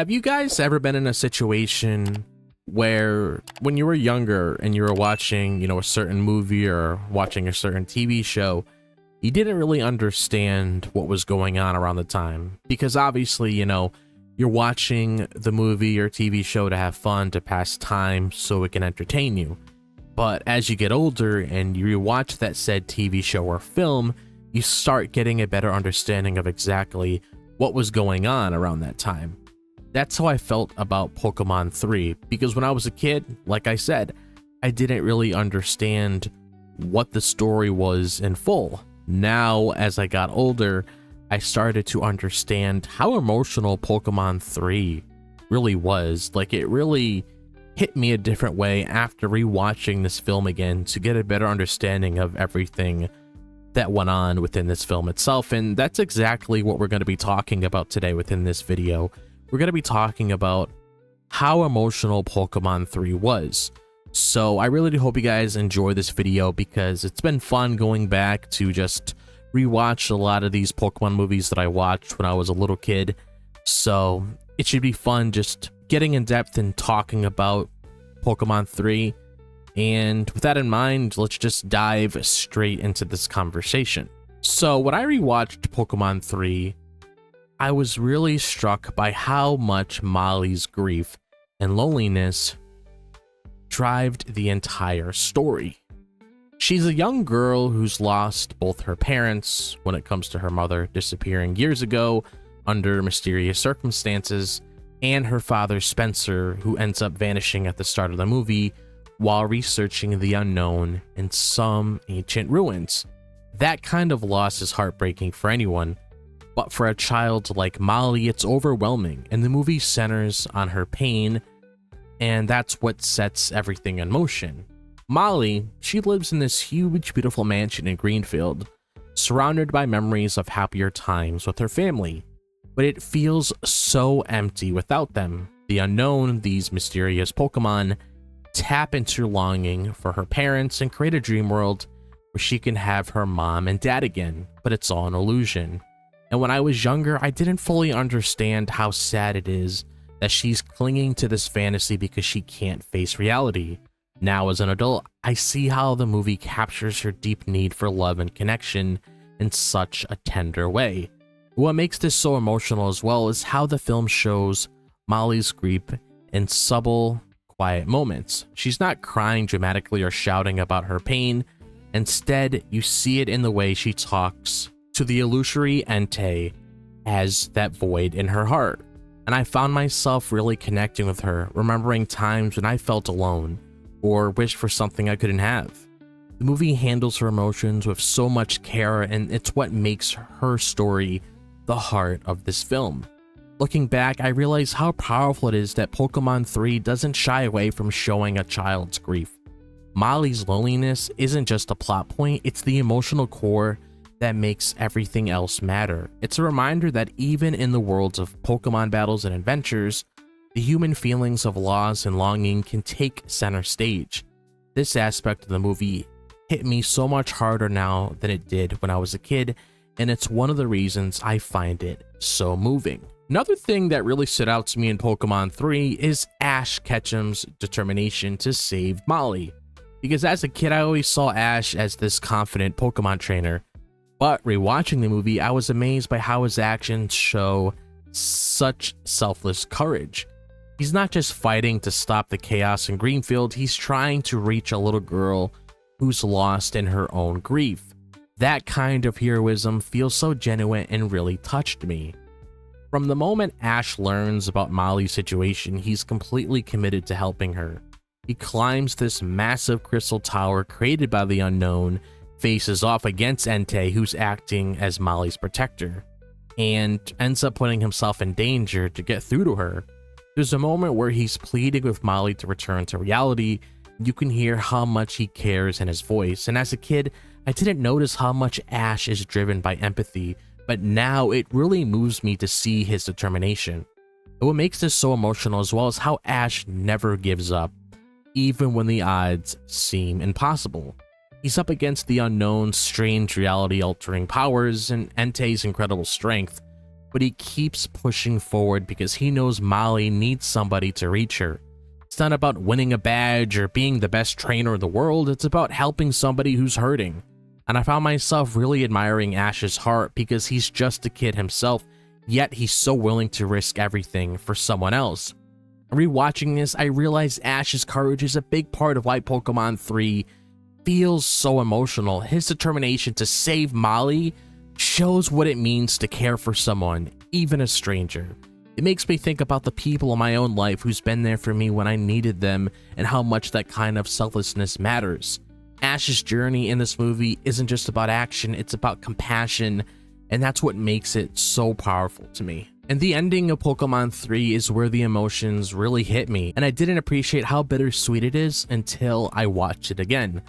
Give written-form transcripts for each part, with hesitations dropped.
Have you guys ever been in a situation where when you were younger and you were watching, a certain movie or watching a certain TV show, you didn't really understand what was going on around the time? Because obviously, you're watching the movie or TV show to have fun, to pass time, so it can entertain you. But as you get older and you rewatch that said TV show or film, you start getting a better understanding of exactly what was going on around that time. That's how I felt about Pokemon 3, because when I was a kid, like I said, I didn't really understand what the story was in full. Now, as I got older, I started to understand how emotional Pokemon 3 really was. Like, it really hit me a different way after rewatching this film again to get a better understanding of everything that went on within this film itself. And that's exactly what we're going to be talking about today within this video. We're going to be talking about how emotional Pokemon 3 was. So I really do hope you guys enjoy this video, because it's been fun going back to just rewatch a lot of these Pokemon movies that I watched when I was a little kid. So it should be fun just getting in depth and talking about Pokemon 3. And with that in mind, let's just dive straight into this conversation. So when I rewatched Pokemon 3, I was really struck by how much Molly's grief and loneliness drive the entire story. She's a young girl who's lost both her parents when it comes to her mother disappearing years ago under mysterious circumstances, and her father Spencer, who ends up vanishing at the start of the movie while researching the unknown in some ancient ruins. That kind of loss is heartbreaking for anyone, but for a child like Molly, it's overwhelming, and the movie centers on her pain, and that's what sets everything in motion. Molly, she lives in this huge, beautiful mansion in Greenfield, surrounded by memories of happier times with her family, but it feels so empty without them. The unknown, these mysterious Pokemon, tap into longing for her parents and create a dream world where she can have her mom and dad again, but it's all an illusion. And when I was younger, I didn't fully understand how sad it is that she's clinging to this fantasy because she can't face reality. Now, as an adult, I see how the movie captures her deep need for love and connection in such a tender way. What makes this so emotional as well is how the film shows Molly's grief in subtle, quiet moments. She's not crying dramatically or shouting about her pain. Instead, you see it in the way she talks to the illusory Entei as that void in her heart. And I found myself really connecting with her, remembering times when I felt alone or wished for something I couldn't have. The movie handles her emotions with so much care, and it's what makes her story the heart of this film. Looking back, I realize how powerful it is that Pokemon 3 doesn't shy away from showing a child's grief. Molly's loneliness isn't just a plot point, it's the emotional core that makes everything else matter. It's a reminder that even in the worlds of Pokemon battles and adventures, the human feelings of loss and longing can take center stage. This aspect of the movie hit me so much harder now than it did when I was a kid, and it's one of the reasons I find it so moving. Another thing that really stood out to me in Pokemon 3 is Ash Ketchum's determination to save Molly. Because as a kid, I always saw Ash as this confident Pokemon trainer, but rewatching the movie, I was amazed by how his actions show such selfless courage. He's not just fighting to stop the chaos in Greenfield, he's trying to reach a little girl who's lost in her own grief. That kind of heroism feels so genuine and really touched me. From the moment Ash learns about Molly's situation, he's completely committed to helping her. He climbs this massive crystal tower created by the unknown, faces off against Entei, who's acting as Molly's protector, and ends up putting himself in danger to get through to her. There's a moment where he's pleading with Molly to return to reality. You can hear how much he cares in his voice, and as a kid, I didn't notice how much Ash is driven by empathy, but now it really moves me to see his determination. And what makes this so emotional as well is how Ash never gives up, even when the odds seem impossible. He's up against the unknown's strange reality-altering powers and Entei's incredible strength, but he keeps pushing forward because he knows Molly needs somebody to reach her. It's not about winning a badge or being the best trainer in the world, it's about helping somebody who's hurting. And I found myself really admiring Ash's heart because he's just a kid himself, yet he's so willing to risk everything for someone else. Rewatching this, I realized Ash's courage is a big part of why Pokemon 3 feels so emotional. His determination to save Molly shows what it means to care for someone, even a stranger. It makes me think about the people in my own life who's been there for me when I needed them and how much that kind of selflessness matters. Ash's journey in this movie isn't just about action, it's about compassion, and that's what makes it so powerful to me. And the ending of Pokemon 3 is where the emotions really hit me, and I didn't appreciate how bittersweet it is until I watched it again.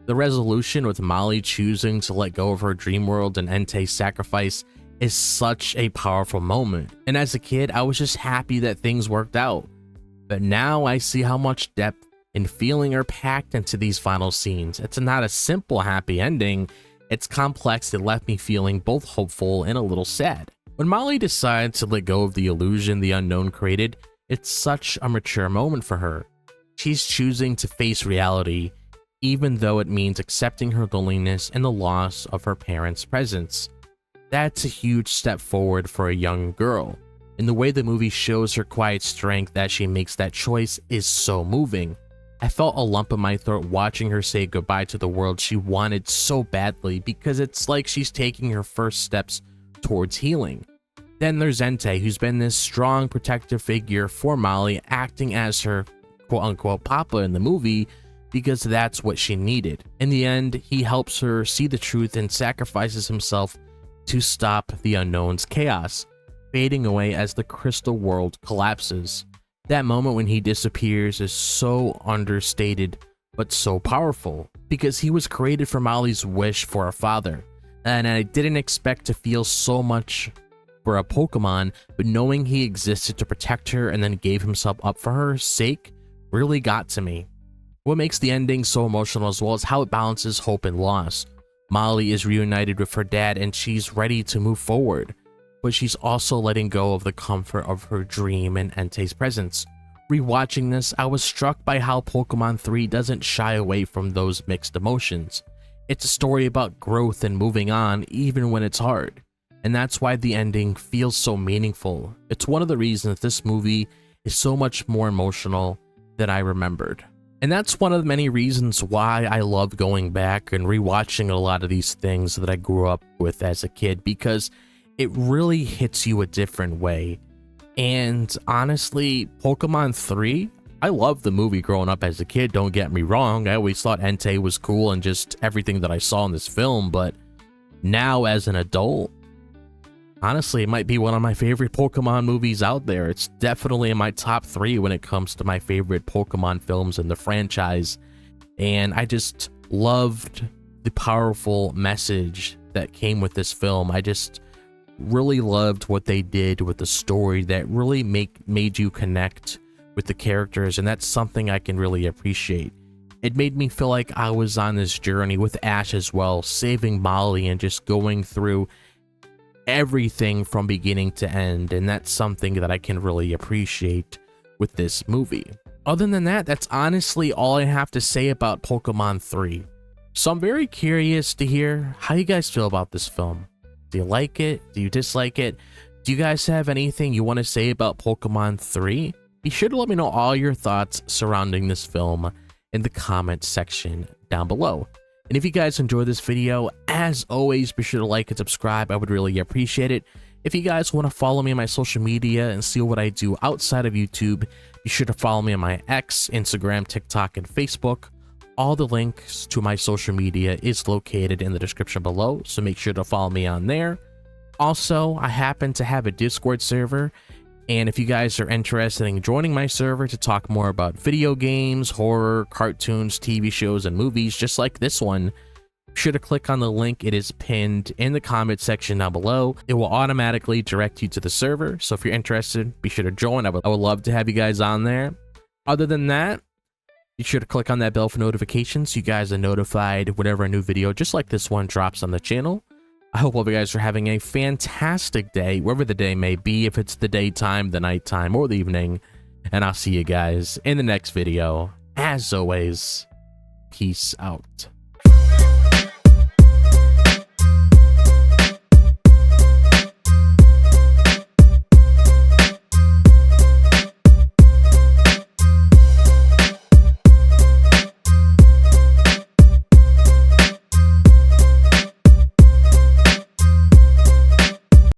The resolution with Molly choosing to let go of her dream world and Entei's sacrifice is such a powerful moment, and as a kid I was just happy that things worked out. But now I see how much depth and feeling are packed into these final scenes. It's not a simple happy ending, it's complex. It left me feeling both hopeful and a little sad. When Molly decides to let go of the illusion the unknown created, it's such a mature moment for her. She's choosing to face reality, even though it means accepting her loneliness and the loss of her parents' presence. That's a huge step forward for a young girl, and the way the movie shows her quiet strength as she makes that choice is so moving. I felt a lump in my throat watching her say goodbye to the world she wanted so badly because it's like she's taking her first steps towards healing. Then there's Entei, who's been this strong protective figure for Molly, acting as her quote-unquote papa in the movie because that's what she needed. In the end, he helps her see the truth and sacrifices himself to stop the unknown's chaos, fading away as the crystal world collapses. That moment when he disappears is so understated but so powerful because he was created for Molly's wish for a father, and I didn't expect to feel so much for a Pokemon, but knowing he existed to protect her and then gave himself up for her sake really got to me. What makes the ending so emotional as well is how it balances hope and loss. Molly is reunited with her dad and she's ready to move forward, but she's also letting go of the comfort of her dream and Entei's presence. Rewatching this, I was struck by how Pokemon 3 doesn't shy away from those mixed emotions. It's a story about growth and moving on even when it's hard, and that's why the ending feels so meaningful. It's one of the reasons this movie is so much more emotional than I remembered. And that's one of the many reasons why I love going back and rewatching a lot of these things that I grew up with as a kid, because it really hits you a different way. And honestly, Pokemon 3, I loved the movie growing up as a kid, don't get me wrong. I always thought Entei was cool and just everything that I saw in this film, but now as an adult, honestly, it might be one of my favorite Pokemon movies out there. It's definitely in my top 3 when it comes to my favorite Pokemon films in the franchise. And I just loved the powerful message that came with this film. I just really loved what they did with the story that really made you connect with the characters, and that's something I can really appreciate. It made me feel like I was on this journey with Ash as well, saving Molly and just going through everything from beginning to end, and that's something that I can really appreciate with this movie. Other than that, that's honestly all I have to say about Pokemon 3. So I'm very curious to hear how you guys feel about this film. Do you like it? Do you dislike it? Do you guys have anything you want to say about Pokemon 3? Be sure to let me know all your thoughts surrounding this film in the comment section down below. And if you guys enjoyed this video, as always, be sure to like and subscribe. I would really appreciate it. If you guys want to follow me on my social media and see what I do outside of YouTube, be sure to follow me on my X, Instagram, TikTok, and Facebook. All the links to my social media is located in the description below, so make sure to follow me on there. Also, I happen to have a Discord server, and if you guys are interested in joining my server to talk more about video games, horror, cartoons, TV shows, and movies just like this one, be sure to click on the link. It is pinned in the comment section down below. It will automatically direct you to the server, so if you're interested, be sure to join. I would love to have you guys on there. Other than that, be sure to click on that bell for notifications so you guys are notified whenever a new video just like this one drops on the channel. I hope all of you guys are having a fantastic day, wherever the day may be, if it's the daytime, the nighttime, or the evening. And I'll see you guys in the next video. As always, peace out.